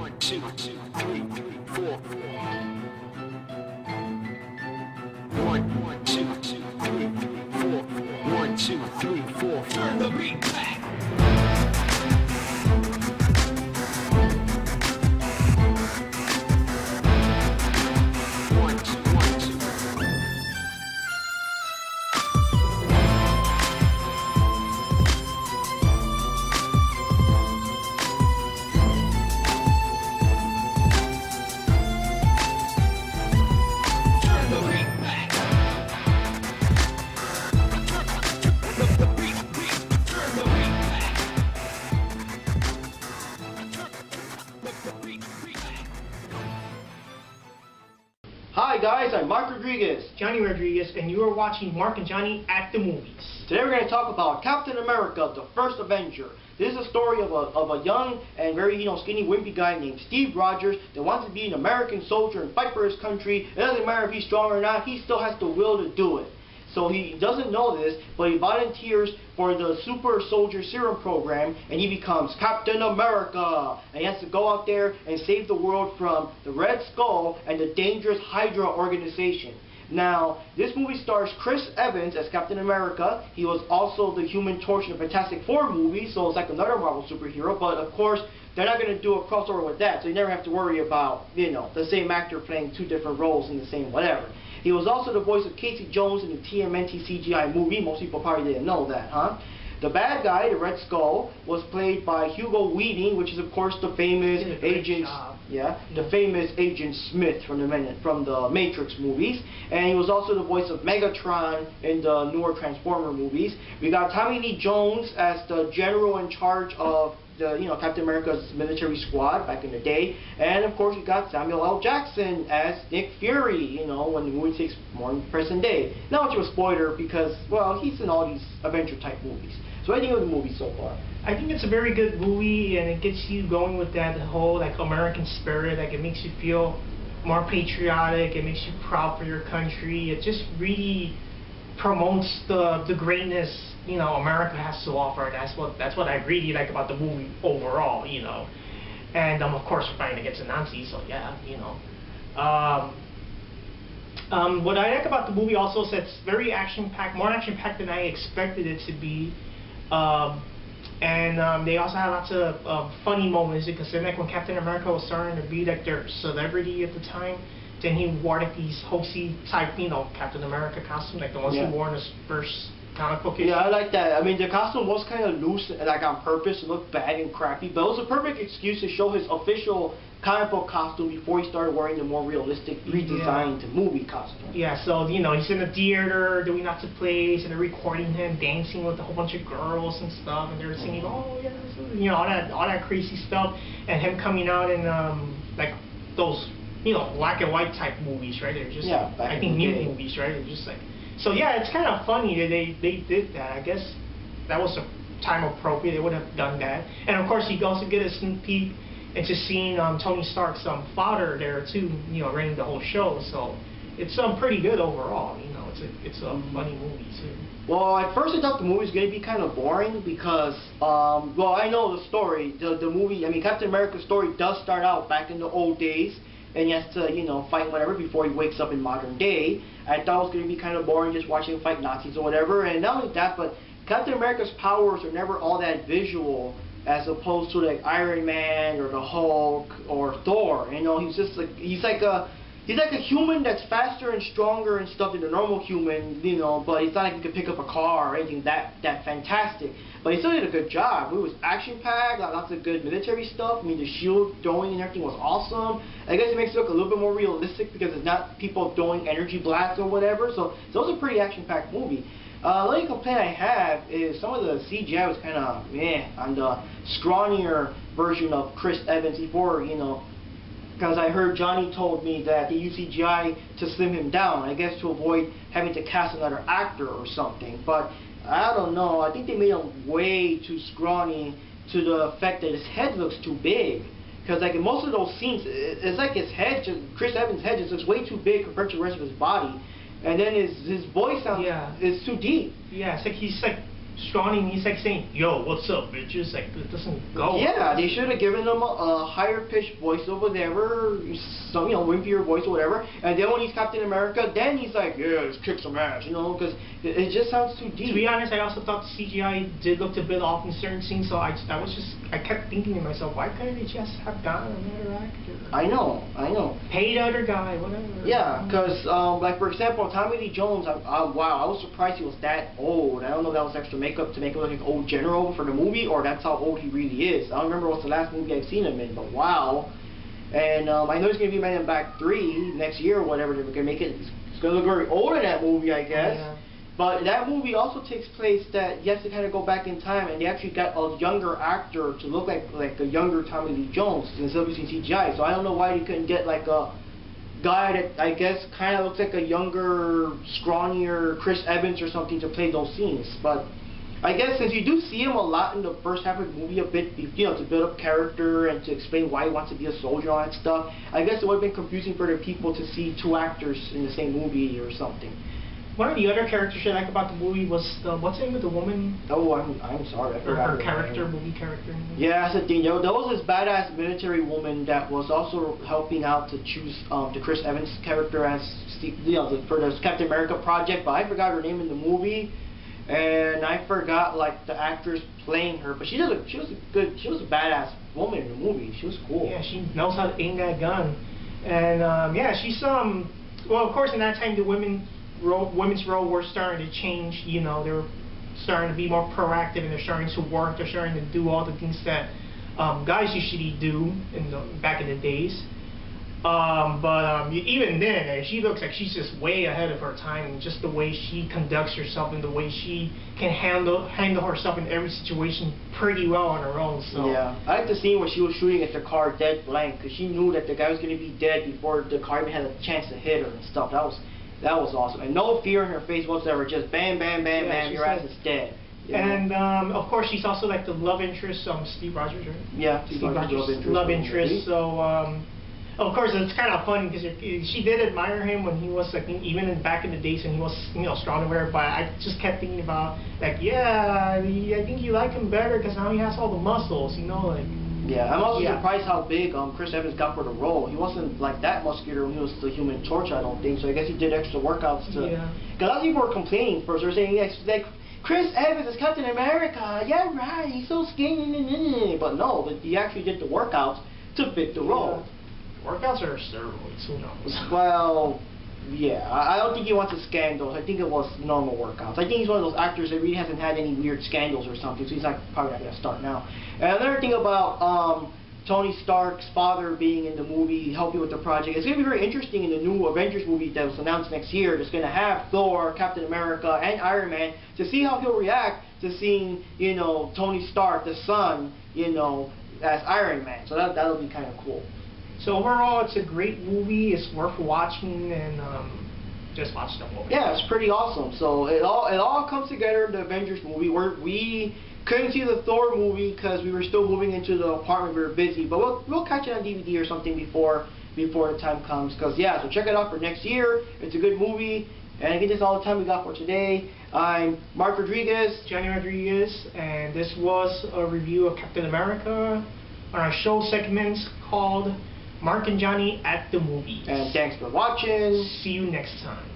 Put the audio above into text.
1, 2, 3, 4. 1, 2, 3, 4. 1, 2, 3, 4. Turn the beat back. Hi guys, I'm Mark Rodriguez. Johnny Rodriguez, and you are watching Mark and Johnny at the movies. Today we're going to talk about Captain America, the First Avenger. This is a story of a young and very skinny, wimpy guy named Steve Rogers that wants to be an American soldier and fight for his country. It doesn't matter if he's strong or not, he still has the will to do it. So he doesn't know this, but he volunteers for the Super Soldier Serum Program, and he becomes Captain America. And he has to go out there and save the world from the Red Skull and the dangerous Hydra organization. Now, this movie stars Chris Evans as Captain America. He was also the Human Torch in the Fantastic Four movie, so it's like another Marvel superhero. But of course, they're not going to do a crossover with that, so you never have to worry about, the same actor playing two different roles in the same whatever. He was also the voice of Casey Jones in the TMNT CGI movie. Most people probably didn't know that, huh? The bad guy, the Red Skull, was played by Hugo Weaving, which is of course the famous Agent Smith from the Matrix movies, and he was also the voice of Megatron in the newer Transformer movies. We got Tommy Lee Jones as the general in charge of the Captain America's military squad back in the day, and of course you got Samuel L. Jackson as Nick Fury, when the movie takes more in present day. Not much of a spoiler because, well, he's in all these Avenger type movies. So what do you think of the movie so far? I think it's a very good movie, and it gets you going with that whole American spirit. It makes you feel more patriotic. It makes you proud for your country. It just really promotes the greatness America has to offer. That's what I really like about the movie overall. And of course we're fighting against the Nazis, so yeah, what I like about the movie also is it's very action-packed, more action-packed than I expected it to be. And they also have lots of funny moments, because then when Captain America was starting to be their celebrity at the time, then he wore these hokey type, Captain America costume, the ones he wore in his first comic book issue. Yeah, I like that. I mean, the costume was kind of loose, on purpose, to look bad and crappy, but it was a perfect excuse to show his official comic book costume before he started wearing the more realistic, redesigned movie costume. Yeah, so, he's in the theater doing lots of plays, and they're recording him dancing with a whole bunch of girls and stuff, and they're singing, oh, yeah, all that crazy stuff, and him coming out in, those, black and white type movies, right? They're just, I think, new movies, right? They're just so yeah, it's kind of funny that they did that. I guess that was time appropriate. They would have done that. And of course, you also get a sneak peek into seeing Tony Stark's father there too, running the whole show. So it's pretty good overall. It's a funny movie too. Well, at first I thought the movie was going to be kind of boring because, well, I know the story. The movie, Captain America's story does start out back in the old days, and he has to, fight whatever before he wakes up in modern day. I thought it was going to be kind of boring just watching him fight Nazis or whatever. And not only that, but Captain America's powers are never all that visual as opposed to Iron Man or the Hulk or Thor. He's just he's like a human that's faster and stronger and stuff than a normal human, but it's not like he could pick up a car or anything that fantastic. But he still did a good job. It was action-packed, lots of good military stuff. The shield throwing and everything was awesome. I guess it makes it look a little bit more realistic because it's not people throwing energy blasts or whatever. So it was a pretty action-packed movie. The only complaint I have is some of the CGI was kind of on the scrawnier version of Chris Evans before, because I heard Johnny told me that they used CGI to slim him down, I guess to avoid having to cast another actor or something. But I don't know, I think they made him way too scrawny to the effect that his head looks too big. Because in most of those scenes, it's like his head, Chris Evans' head just looks way too big compared to the rest of his body. And then his voice sounds is too deep. Yeah, he's scrawny, and he's like saying, "Yo, what's up, bitches?" Like it doesn't go. Yeah, they should have given him a higher pitched voice or whatever, some wimpier voice or whatever. And then when he's Captain America, then he's like, yeah, let's kick some ass, because it just sounds too deep. To be honest, I also thought the CGI did look a bit off in certain scenes, so I kept thinking to myself, why couldn't they just have gotten another actor? I know. Pay the other guy, whatever. Yeah, because like for example, Tommy Lee Jones, wow, I was surprised he was that old. I don't know if that was extra makeup to make him look like an old general for the movie, or that's how old he really is. I don't remember what's the last movie I've seen him in, but wow. And I know he's going to be Men in Black 3 next year or whatever. They're going to make it. It's going to look very old in that movie, I guess. Yeah. But that movie also takes place that you have to kind of go back in time, and they actually got a younger actor to look like a younger Tommy Lee Jones instead of using CGI. So I don't know why they couldn't get like a guy that I guess kind of looks like a younger, scrawnier Chris Evans or something to play those scenes. But I guess since you do see him a lot in the first half of the movie, a bit, to build up character and to explain why he wants to be a soldier and all that stuff, I guess it would have been confusing for the people to see two actors in the same movie or something. One of the other characters I like about the movie was what's the name of the woman? Oh, I'm sorry, I forgot her character, movie character. Yeah, that's the thing. There was this badass military woman that was also helping out to choose the Chris Evans character as for the Captain America project, but I forgot her name in the movie, and I forgot like the actress playing her. But she was a badass woman in the movie. She was cool. Yeah, she knows how to aim that gun, and yeah, she's well, of course, in that time the women's role were starting to change. They were starting to be more proactive, and they're starting to work. They're starting to do all the things that guys usually do back in the days. But even then, she looks like she's just way ahead of her time. Just the way she conducts herself and the way she can handle herself in every situation pretty well on her own. So yeah, I like the scene where she was shooting at the car dead blank because she knew that the guy was going to be dead before the car even had a chance to hit her and stuff. That was awesome, and no fear in her face whatsoever. Just bam, bam, bam, yeah, bam. Your ass is dead. And of course, she's also like the love interest, Steve Rogers, right? Yeah, Steve Rogers' love interest. So of course, it's kind of funny because she did admire him when he was like even back in the days when he was strong and whatever. But I just kept thinking about like, yeah, I think you like him better because now he has all the muscles, like. Yeah, I'm also surprised how big Chris Evans got for the role. He wasn't like that muscular when he was the Human Torch, I don't think. So I guess he did extra workouts to. Yeah. Because a lot of people were complaining first. They were saying like Chris Evans is Captain America. Yeah, right. He's so skinny. But no, he actually did the workouts to fit the role. Yeah. Workouts are steroids. Who knows? Well. Yeah, I don't think he wants a scandal. I think it was normal workouts. I think he's one of those actors that really hasn't had any weird scandals or something, so he's probably not going to start now. And another thing about Tony Stark's father being in the movie, helping with the project, it's going to be very interesting in the new Avengers movie that was announced next year. That's going to have Thor, Captain America, and Iron Man, to see how he'll react to seeing, Tony Stark, the son, as Iron Man. So that'll be kind of cool. So overall, it's a great movie. It's worth watching, and just watch the movie. Yeah, it's pretty awesome. So it all comes together in the Avengers movie. We couldn't see the Thor movie because we were still moving into the apartment. We were busy, but we'll catch it on DVD or something before the time comes. Because yeah, so check it out for next year. It's a good movie. And I think that's all the time we got for today. I'm Mark Rodriguez. Johnny Rodriguez, and this was a review of Captain America on our show segments called Mark and Johnny at the Movies. And thanks for watching. See you next time.